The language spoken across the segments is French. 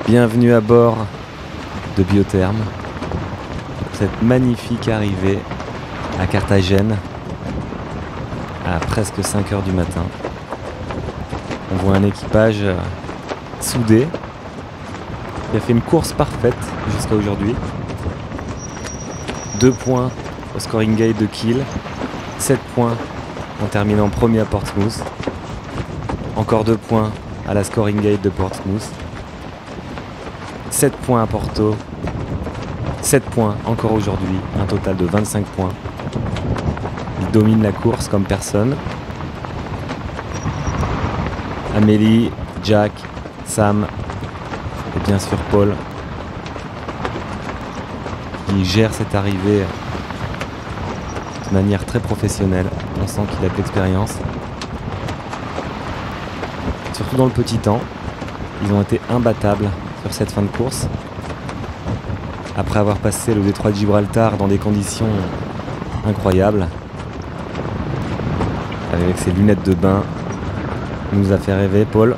Bienvenue à bord de Biotherm. Cette magnifique arrivée à Carthagène à presque 5 h du matin. On voit un équipage soudé qui a fait une course parfaite jusqu'à aujourd'hui. 2 points au scoring gate de Kiel, 7 points en terminant premier à Portsmouth. Encore 2 points à la scoring gate de Portsmouth. 7 points à Porto, 7 points encore aujourd'hui, un total de 25 points. Il domine la course comme personne. Amélie, Jack, Sam et bien sûr Paul qui gère cette arrivée de manière très professionnelle. On sent qu'il a de l'expérience. Surtout dans le petit temps, ils ont été imbattables sur cette fin de course. Après avoir passé le détroit de Gibraltar dans des conditions incroyables, avec ses lunettes de bain, il nous a fait rêver, Paul.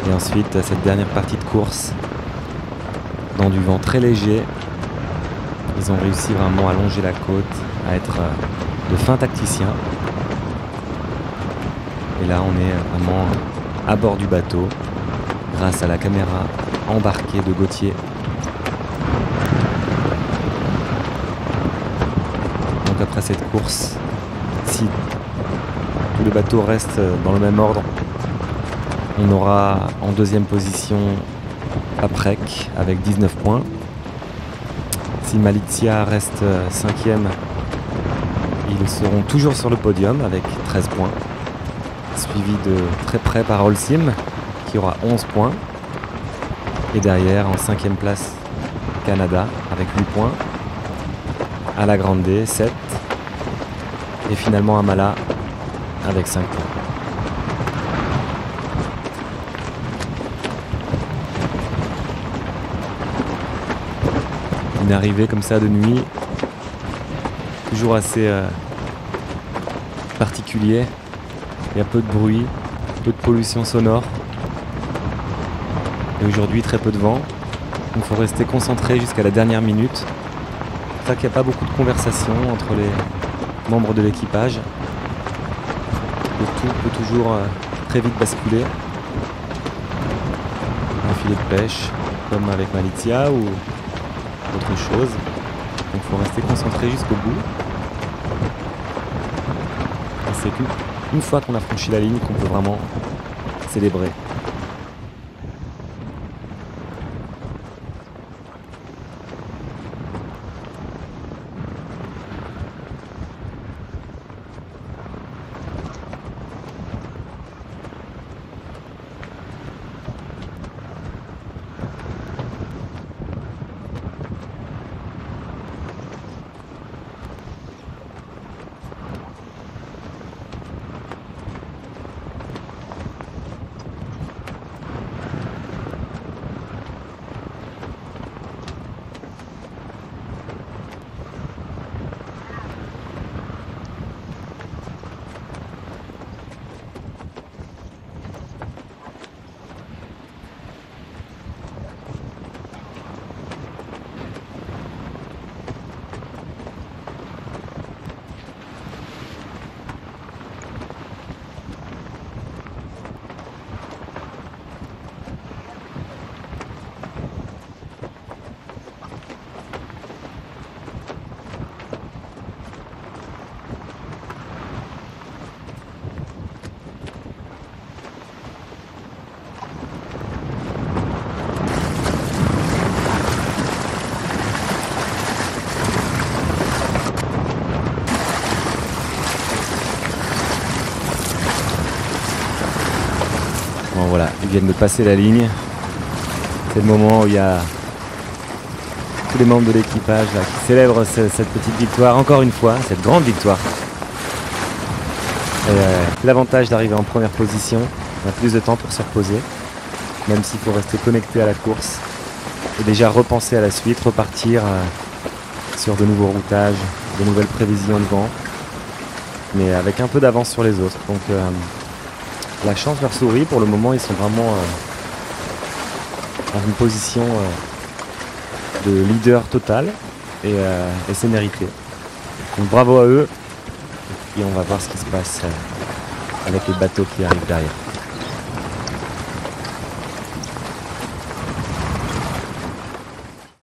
Et ensuite, cette dernière partie de course, dans du vent très léger, ils ont réussi vraiment à longer la côte, à être de fins tacticiens. Et là, on est vraiment à bord du bateau, grâce à la caméra embarquée de Gauthier. Donc après cette course, si tous les bateaux restent dans le même ordre, on aura en deuxième position Paprec avec 19 points. Si Malizia reste 5e, ils seront toujours sur le podium avec 13 points. Suivi de très près par Holcim qui aura 11 points. Et derrière, en 5e place, Canada avec 8 points. À la Grande 7. Et finalement Amala avec 5 points. Une arrivée comme ça de nuit, toujours assez particulier. Il y a peu de bruit, peu de pollution sonore. Et aujourd'hui, très peu de vent. Il faut rester concentré jusqu'à la dernière minute. C'est pour ça qu'il n'y a pas beaucoup de conversation entre les membres de l'équipage. Le tout peut toujours très vite basculer. Un filet de pêche, comme avec Malizia ou autre chose. Donc il faut rester concentré jusqu'au bout. Et c'est qu'une fois qu'on a franchi la ligne qu'on peut vraiment célébrer. Bon voilà, ils viennent de passer la ligne. C'est le moment où il y a tous les membres de l'équipage qui célèbrent cette petite victoire, encore une fois, cette grande victoire. L'avantage d'arriver en première position, on a plus de temps pour se reposer, même s'il faut rester connecté à la course et déjà repenser à la suite, repartir sur de nouveaux routages, de nouvelles prévisions de vent, mais avec un peu d'avance sur les autres. Donc la chance leur sourit. Pour le moment, ils sont vraiment dans une position de leader total et c'est mérité. Donc bravo à eux et puis on va voir ce qui se passe avec les bateaux qui arrivent derrière.